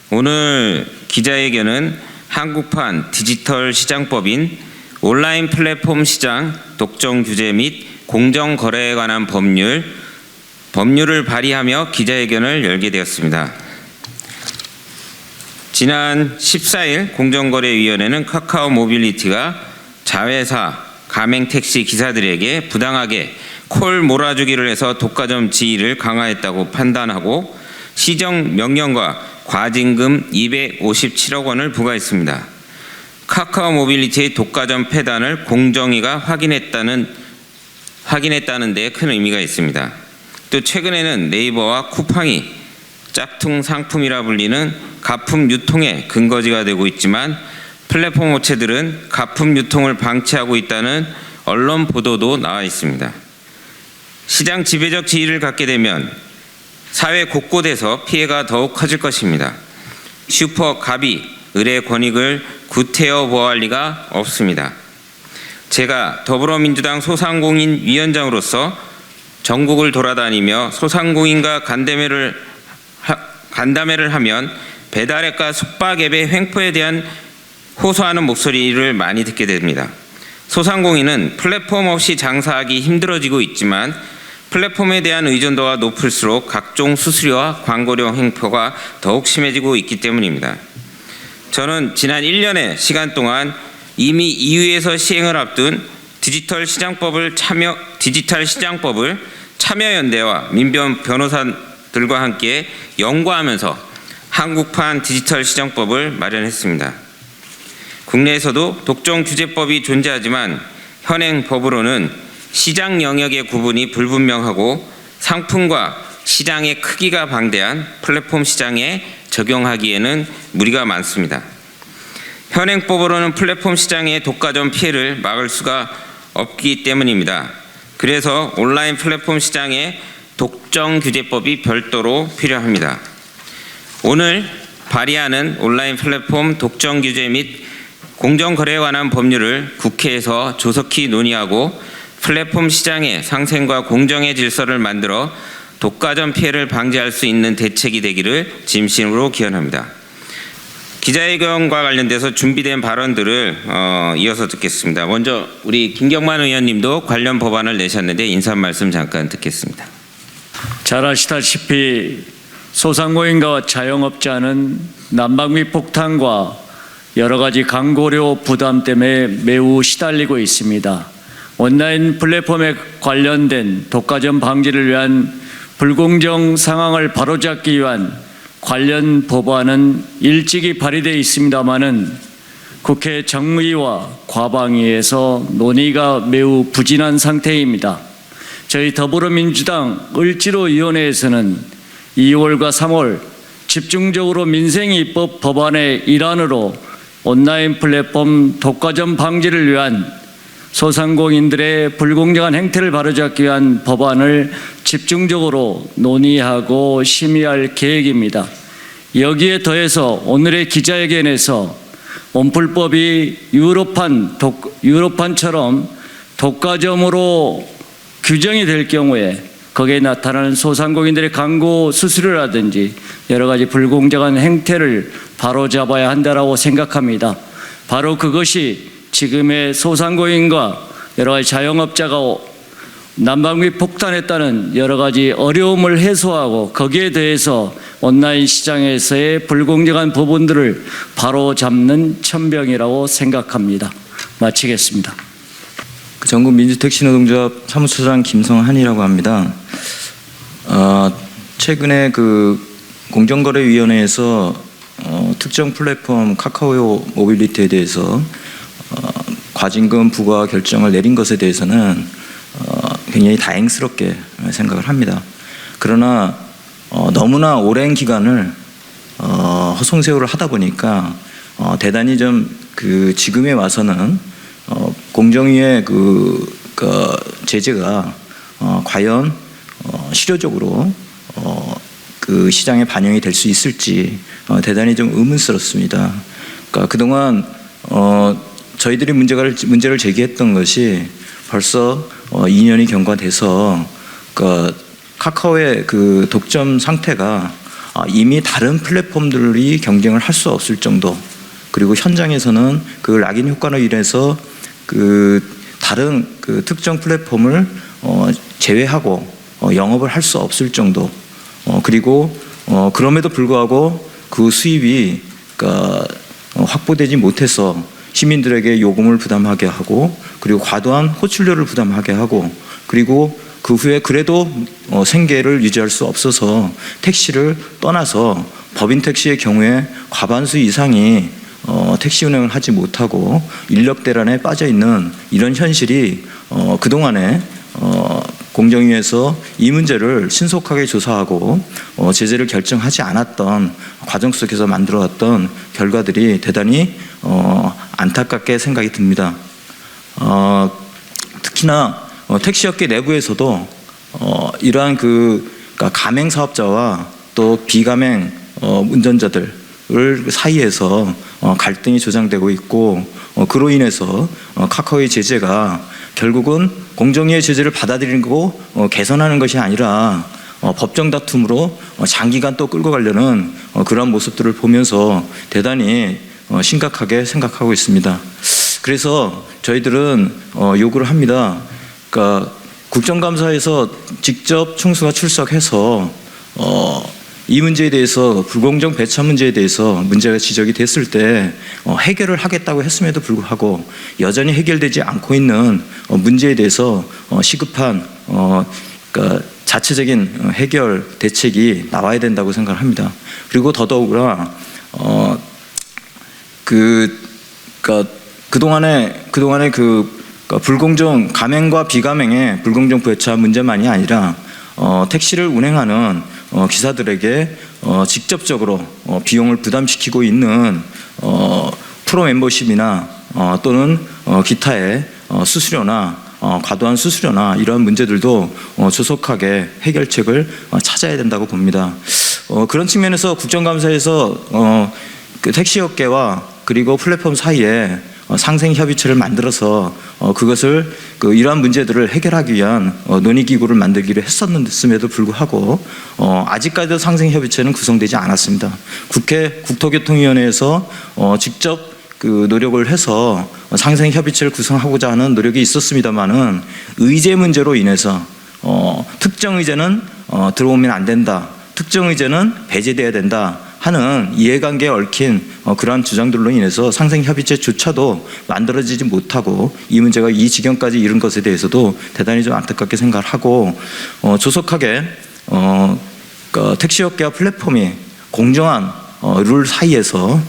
오늘 기자회견은 한국판 디지털 시장법인 온라인 플랫폼 시장 독점 규제 및 공정거래에 관한 법률을 발의하며 기자회견을 열게 되었습니다. 지난 14일 공정거래위원회는 카카오 모빌리티가 자회사 가맹택시 기사들에게 부당하게 콜 몰아주기를 해서 독과점 지위를 강화했다고 판단하고 시정 명령과 과징금 257억 원을 부과했습니다. 카카오 모빌리티의 독과점 폐단을 공정위가 확인했다는 데 큰 의미가 있습니다. 또 최근에는 네이버와 쿠팡이 짝퉁 상품이라 불리는 가품 유통의 근거지가 되고 있지만 플랫폼 업체들은 가품 유통을 방치하고 있다는 언론 보도도 나와 있습니다. 시장 지배적 지위를 갖게 되면 사회 곳곳에서 피해가 더욱 커질 것입니다. 슈퍼 갑이 을의 권익을 구태여 보호할 리가 없습니다. 제가 더불어민주당 소상공인 위원장으로서 전국을 돌아다니며 소상공인과 간담회를 하면 배달앱과 숙박앱의 횡포에 대한 호소하는 목소리를 많이 듣게 됩니다. 소상공인은 플랫폼 없이 장사하기 힘들어지고 있지만 플랫폼에 대한 의존도가 높을수록 각종 수수료와 광고료 횡포가 더욱 심해지고 있기 때문입니다. 저는 지난 1년의 시간 동안 이미 EU에서 시행을 앞둔 디지털 시장법을 참여연대와 민변 변호사들과 함께 연구하면서 한국판 디지털 시장법을 마련했습니다. 국내에서도 독점 규제법이 존재하지만 현행 법으로는 시장 영역의 구분이 불분명하고 상품과 시장의 크기가 방대한 플랫폼 시장에 적용하기에는 무리가 많습니다. 현행법으로는 플랫폼 시장의 독과점 피해를 막을 수가 없기 때문입니다. 그래서 온라인 플랫폼 시장의 독점 규제법이 별도로 필요합니다. 오늘 발의하는 온라인 플랫폼 독점 규제 및 공정거래에 관한 법률을 국회에서 조속히 논의하고 플랫폼 시장의 상생과 공정의 질서를 만들어 독과점 피해를 방지할 수 있는 대책이 되기를 진심으로 기원합니다. 기자회견과 관련돼서 준비된 발언들을 이어서 듣겠습니다. 먼저 우리 김경만 의원님도 관련 법안을 내셨는데 인사 말씀 잠깐 듣겠습니다. 잘 아시다시피 소상공인과 자영업자는 난방비 폭탄과 여러 가지 광고료 부담 때문에 매우 시달리고 있습니다. 온라인 플랫폼에 관련된 독과점 방지를 위한 불공정 상황을 바로잡기 위한 관련 법안은 일찍이 발의되어 있습니다마는 국회 정의와 과방위에서 논의가 매우 부진한 상태입니다. 저희 더불어민주당 을지로위원회에서는 2월과 3월 집중적으로 민생입법 법안의 일환으로 온라인 플랫폼 독과점 방지를 위한 소상공인들의 불공정한 행태를 바로잡기 위한 법안을 집중적으로 논의하고 심의할 계획입니다. 여기에 더해서 오늘의 기자회견에서 원풀법이 유럽판처럼 독과점으로 규정이 될 경우에 거기에 나타나는 소상공인들의 광고 수수료라든지 여러 가지 불공정한 행태를 바로잡아야 한다고 생각합니다. 바로 그것이 지금의 소상공인과 여러 가지 자영업자가 난방비 폭탄에 따른 여러 가지 어려움을 해소하고 거기에 대해서 온라인 시장에서의 불공정한 부분들을 바로잡는 천병이라고 생각합니다. 마치겠습니다. 전국 민주택시노동조합 사무처장 김성한이라고 합니다. 최근에 공정거래위원회에서 특정 플랫폼 카카오 모빌리티에 대해서 과징금 부과 결정을 내린 것에 대해서는 굉장히 다행스럽게 생각을 합니다. 그러나 너무나 오랜 기간을 허송세월을 하다 보니까 대단히 좀 지금에 와서는 공정위의 제재가 과연 실효적으로 시장에 반영이 될 수 있을지 대단히 좀 의문스럽습니다. 그러니까 그동안 저희들이 문제를 제기했던 것이 벌써 2년이 경과돼서 카카오의 독점 상태가 이미 다른 플랫폼들이 경쟁을 할 수 없을 정도, 그리고 현장에서는 그 락인 효과로 인해서 그 다른 그 특정 플랫폼을 제외하고 영업을 할 수 없을 정도, 그리고 그럼에도 불구하고 그 수입이 그러니까 확보되지 못해서 시민들에게 요금을 부담하게 하고, 그리고 과도한 호출료를 부담하게 하고, 그리고 그 후에 그래도 생계를 유지할 수 없어서 택시를 떠나서 법인 택시의 경우에 과반수 이상이 택시 운행을 하지 못하고 인력 대란에 빠져 있는 이런 현실이 그동안에 공정위에서 이 문제를 신속하게 조사하고 제재를 결정하지 않았던 과정 속에서 만들어왔던 결과들이 대단히 안타깝게 생각이 듭니다. 특히나 택시업계 내부에서도 이러한 그러니까 가맹 사업자와 또 비가맹 운전자들 사이에서 갈등이 조장되고 있고, 그로 인해서 카카오의 제재가 결국은 공정위의 제재를 받아들이고 개선하는 것이 아니라 법정 다툼으로 장기간 또 끌고 가려는 그런 모습들을 보면서 대단히 심각하게 생각하고 있습니다. 그래서 저희들은 요구를 합니다. 그러니까 국정감사에서 직접 총수가 출석해서 이 문제에 대해서, 불공정 배차 문제에 대해서 문제가 지적이 됐을 때 해결을 하겠다고 했음에도 불구하고 여전히 해결되지 않고 있는 문제에 대해서 시급한 그러니까 자체적인 해결 대책이 나와야 된다고 생각을 합니다. 그리고 더더욱이나 그동안에 불공정 가맹과 비가맹의 불공정 배차 문제만이 아니라 택시를 운행하는 기사들에게 직접적으로 비용을 부담시키고 있는 프로 멤버십이나 또는 기타의 수수료나 과도한 수수료나 이러한 문제들도 조속하게 해결책을 찾아야 된다고 봅니다. 그런 측면에서 국정감사에서 그 택시업계와 그리고 플랫폼 사이에 상생협의체를 만들어서 그것을 이러한 문제들을 해결하기 위한 논의기구를 만들기로 했었음에도 불구하고 아직까지도 상생협의체는 구성되지 않았습니다. 국회 국토교통위원회에서 직접 그 노력을 해서 상생협의체를 구성하고자 하는 노력이 있었습니다마는 의제 문제로 인해서 특정 의제는 들어오면 안 된다, 특정 의제는 배제돼야 된다 하는 이해관계에 얽힌 그러한 주장들로 인해서 상생협의체조차도 만들어지지 못하고 이 문제가 이 지경까지 이른 것에 대해서도 대단히 좀 안타깝게 생각을 하고, 조속하게 택시업계와 플랫폼이 공정한 룰 사이에서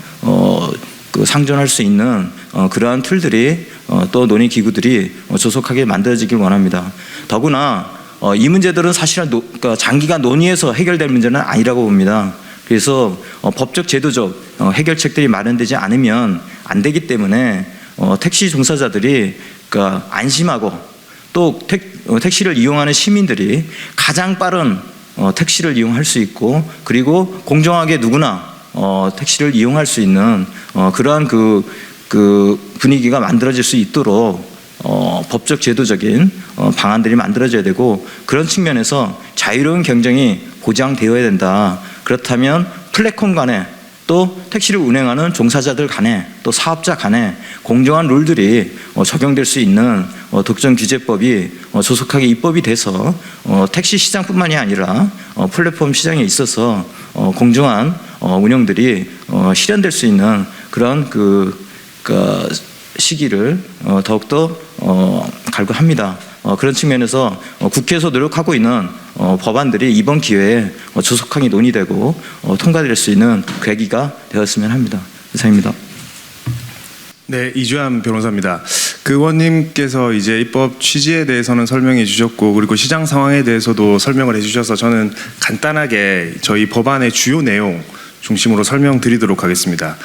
그 상존할 수 있는 그러한 틀들이 또 논의 기구들이 조속하게 만들어지길 원합니다. 더구나 이 문제들은 사실은 장기간 논의해서 해결될 문제는 아니라고 봅니다. 그래서 법적 제도적 해결책들이 마련되지 않으면 안 되기 때문에 택시 종사자들이 안심하고 또 택시를 이용하는 시민들이 가장 빠른 택시를 이용할 수 있고, 그리고 공정하게 누구나 택시를 이용할 수 있는 그러한 그 분위기가 만들어질 수 있도록 법적 제도적인 방안들이 만들어져야 되고, 그런 측면에서 자유로운 경쟁이 보장되어야 된다. 그렇다면 플랫폼 간에 또 택시를 운행하는 종사자들 간에 또 사업자 간에 공정한 룰들이 적용될 수 있는 독점 규제법이 조속하게 입법이 돼서 택시 시장뿐만이 아니라 플랫폼 시장에 있어서 공정한 운영들이 실현될 수 있는 그런 시기를 더욱더 갈구합니다. 그런 측면에서 국회에서 노력하고 있는 법안들이 이번 기회에 조속하게 논의되고 통과될 수 있는 계기가 되었으면 합니다. 이상입니다. 네, 이주환 변호사입니다. 그 의원님께서 이제 입법 취지에 대해서는 설명해 주셨고, 그리고 시장 상황에 대해서도 설명을 해주셔서 저는 간단하게 저희 법안의 주요 내용 중심으로 설명드리도록 하겠습니다.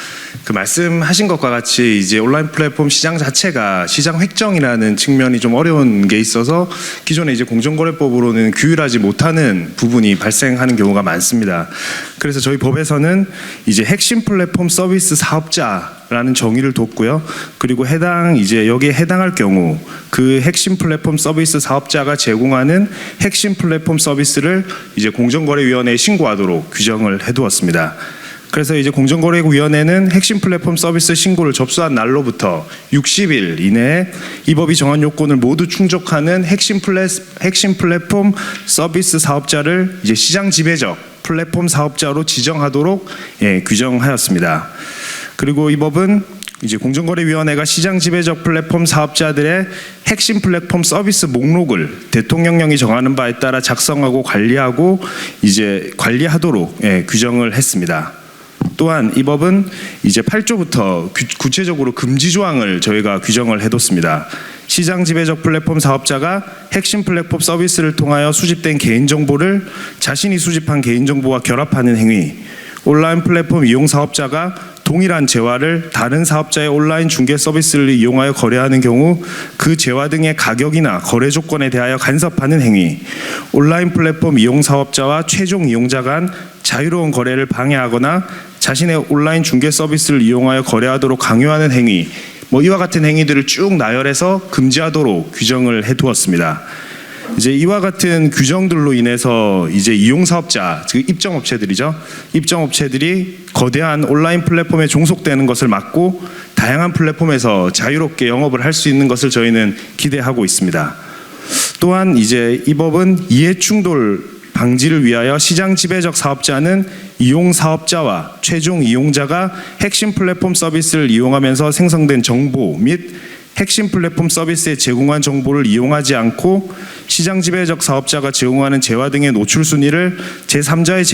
그 말씀하신 것과 같이 이제 온라인 플랫폼 시장 자체가 시장 획정이라는 측면이 좀 어려운 게 있어서 기존에 이제 공정거래법으로는 규율하지 못하는 부분이 발생하는 경우가 많습니다. 그래서 저희 법에서는 이제 핵심 플랫폼 서비스 사업자라는 사업자라는 정의를 뒀고요. 그리고 여기에 해당할 경우 그 핵심 플랫폼 서비스 사업자가 제공하는 핵심 플랫폼 서비스를 이제 공정거래위원회에 신고하도록 규정을 해두었습니다. 그래서 이제 공정거래위원회는 핵심 플랫폼 서비스 신고를 접수한 날로부터 60일 이내에 이 법이 정한 요건을 모두 충족하는 핵심 플랫폼 서비스 사업자를 이제 시장 지배적 플랫폼 사업자로 지정하도록 규정하였습니다. 그리고 이 법은 이제 공정거래위원회가 시장 지배적 플랫폼 사업자들의 핵심 플랫폼 서비스 목록을 대통령령이 정하는 바에 따라 작성하고 관리하도록 규정을 했습니다. 또한 이 법은 이제 8조부터 구체적으로 금지 조항을 저희가 규정을 해뒀습니다. 시장 지배적 플랫폼 사업자가 핵심 플랫폼 서비스를 통하여 수집된 개인정보를 자신이 수집한 개인정보와 결합하는 행위, 온라인 플랫폼 이용 사업자가 동일한 재화를 다른 사업자의 온라인 중개 서비스를 이용하여 거래하는 경우 그 재화 등의 가격이나 거래 조건에 대하여 간섭하는 행위, 온라인 플랫폼 이용 사업자와 최종 이용자 간 자유로운 거래를 방해하거나 자신의 온라인 중개 서비스를 이용하여 거래하도록 강요하는 행위, 이와 같은 행위들을 쭉 나열해서 금지하도록 규정을 해두었습니다. 이제 이와 같은 규정들로 인해서 이제 이용 사업자, 즉 입점업체들이죠. 입점업체들이 거대한 온라인 플랫폼에 종속되는 것을 막고 다양한 플랫폼에서 자유롭게 영업을 할 수 있는 것을 저희는 기대하고 있습니다. 또한 이제 이 법은 이해충돌 방지를 위하여 시장 지배적 사업자는 이용 사업자와 최종 이용자가 핵심 플랫폼 서비스를 이용하면서 생성된 정보 및 핵심 플랫폼 서비스에 제공한 정보를 이용하지 않고 시장 지배적 사업자가 제공하는 재화 등의 노출 순위를 제3자의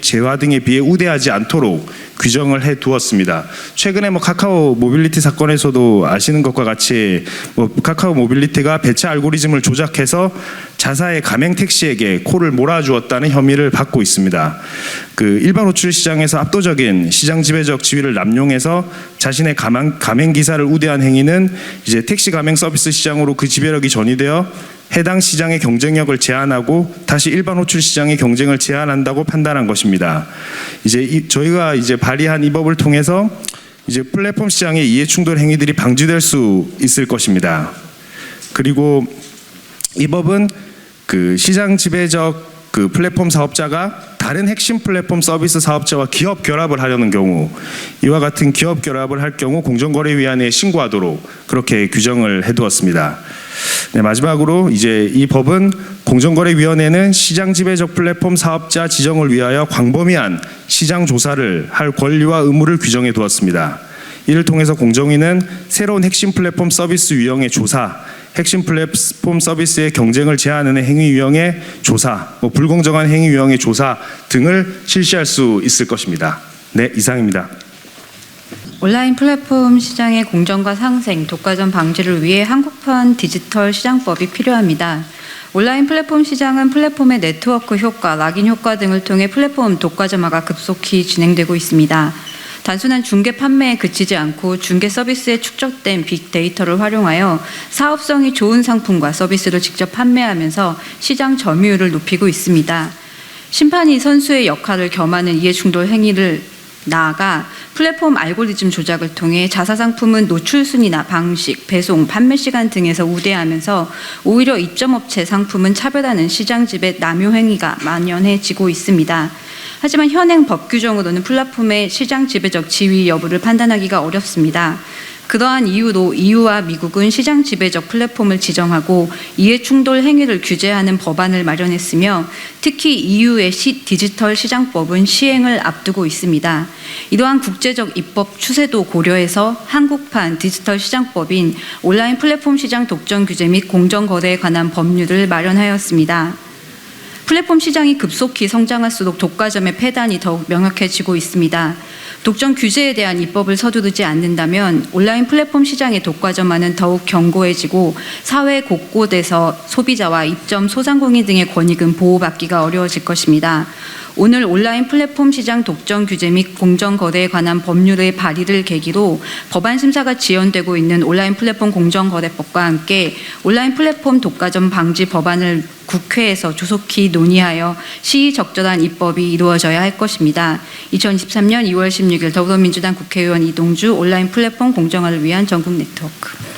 재화 등에 비해 우대하지 않도록 규정을 해 두었습니다. 최근에 카카오 모빌리티 사건에서도 아시는 것과 같이 카카오 모빌리티가 배차 알고리즘을 조작해서 자사의 가맹 택시에게 콜을 몰아주었다는 혐의를 받고 있습니다. 그 일반 호출 시장에서 압도적인 시장 지배적 지위를 남용해서 자신의 가맹 기사를 우대한 행위는 이제 택시 가맹 서비스 시장으로 그 지배력이 전이되어 해당 시장의 경쟁력을 제한하고 다시 일반 호출 시장의 경쟁을 제한한다고 판단한 것입니다. 이제 저희가 이제 발의한 이 법을 통해서 이제 플랫폼 시장의 이해충돌 행위들이 방지될 수 있을 것입니다. 그리고 이 법은 그 시장 지배적 그 플랫폼 사업자가 다른 핵심 플랫폼 서비스 사업자와 기업 결합을 하려는 경우 이와 같은 기업 결합을 할 경우 공정거래위원회에 신고하도록 그렇게 규정을 해두었습니다. 네, 마지막으로 이제 이 법은 공정거래위원회는 시장 지배적 플랫폼 사업자 지정을 위하여 광범위한 시장 조사를 할 권리와 의무를 규정해 두었습니다. 이를 통해서 공정위는 새로운 핵심 플랫폼 서비스 유형의 조사, 핵심 플랫폼 서비스의 경쟁을 제한하는 행위 유형의 조사, 불공정한 행위 유형의 조사 등을 실시할 수 있을 것입니다. 네, 이상입니다. 온라인 플랫폼 시장의 공정과 상생, 독과점 방지를 위해 한국판 디지털 시장법이 필요합니다. 온라인 플랫폼 시장은 플랫폼의 네트워크 효과, 락인 효과 등을 통해 플랫폼 독과점화가 급속히 진행되고 있습니다. 단순한 중개 판매에 그치지 않고 중개 서비스에 축적된 빅데이터를 활용하여 사업성이 좋은 상품과 서비스를 직접 판매하면서 시장 점유율을 높이고 있습니다. 심판이 선수의 역할을 겸하는 이해충돌 행위를 나아가 플랫폼 알고리즘 조작을 통해 자사 상품은 노출 순위나 방식, 배송, 판매 시간 등에서 우대하면서 오히려 입점업체 상품은 차별하는 시장 지배 남용 행위가 만연해지고 있습니다. 하지만 현행 법 규정으로는 플랫폼의 시장 지배적 지위 여부를 판단하기가 어렵습니다. 그러한 이유로 EU와 미국은 시장 지배적 플랫폼을 지정하고 이해충돌 행위를 규제하는 법안을 마련했으며 특히 EU의 디지털 시장법은 시행을 앞두고 있습니다. 이러한 국제적 입법 추세도 고려해서 한국판 디지털 시장법인 온라인 플랫폼 시장 독점 규제 및 공정거래에 관한 법률을 마련하였습니다. 플랫폼 시장이 급속히 성장할수록 독과점의 폐단이 더욱 명확해지고 있습니다. 독점 규제에 대한 입법을 서두르지 않는다면 온라인 플랫폼 시장의 독과점화는 더욱 견고해지고 사회 곳곳에서 소비자와 입점 소상공인 등의 권익은 보호받기가 어려워질 것입니다. 오늘 온라인 플랫폼 시장 독점 규제 및 공정거래에 관한 법률의 발의를 계기로 법안 심사가 지연되고 있는 온라인 플랫폼 공정거래법과 함께 온라인 플랫폼 독과점 방지 법안을 국회에서 조속히 논의하여 시의적절한 입법이 이루어져야 할 것입니다. 2023년 2월 16일 더불어민주당 국회의원 이동주 온라인 플랫폼 공정화를 위한 전국 네트워크.